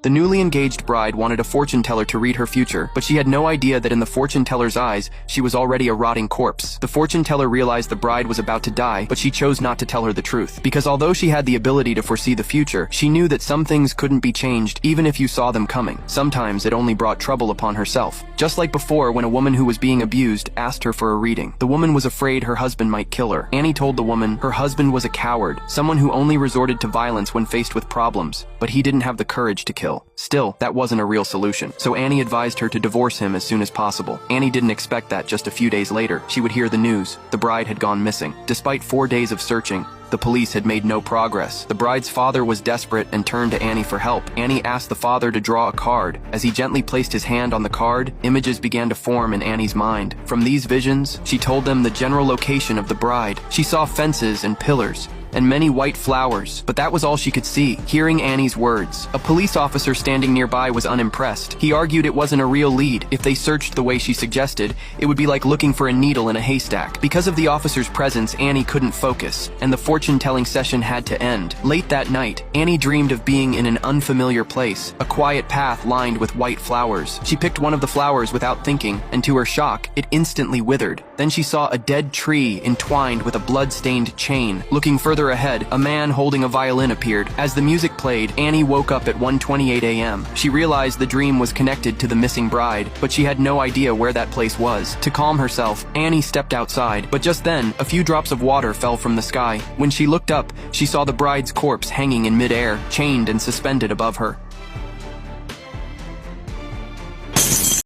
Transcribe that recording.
The newly engaged bride wanted a fortune teller to read her future, but she had no idea that in the fortune teller's eyes, she was already a rotting corpse. The fortune teller realized the bride was about to die, but she chose not to tell her the truth. Because although she had the ability to foresee the future, she knew that some things couldn't be changed even if you saw them coming. Sometimes it only brought trouble upon herself. Just like before when a woman who was being abused asked her for a reading. The woman was afraid her husband might kill her. Annie told the woman her husband was a coward, someone who only resorted to violence when faced with problems, but he didn't have the courage to kill. Still, that wasn't a real solution, so Annie advised her to divorce him as soon as possible. Annie didn't expect that just a few days later, she would hear the news. The bride had gone missing. Despite 4 days of searching, the police had made no progress. The bride's father was desperate and turned to Annie for help. Annie asked the father to draw a card. As he gently placed his hand on the card, images began to form in Annie's mind. From these visions, she told them the general location of the bride. She saw fences and pillars, and many white flowers, but that was all she could see. Hearing Annie's words, a police officer standing nearby was unimpressed. He argued it wasn't a real lead. If they searched the way she suggested, it would be like looking for a needle in a haystack. Because of the officer's presence, Annie couldn't focus, and the fortune-telling session had to end. Late that night, Annie dreamed of being in an unfamiliar place, a quiet path lined with white flowers. She picked one of the flowers without thinking, and to her shock, it instantly withered. Then she saw a dead tree entwined with a blood-stained chain. Looking further ahead, a man holding a violin appeared. As the music played, Annie woke up at 1:28 a.m. She realized the dream was connected to the missing bride, but she had no idea where that place was. To calm herself, Annie stepped outside, but just then, a few drops of water fell from the sky. When she looked up, she saw the bride's corpse hanging in midair, chained and suspended above her.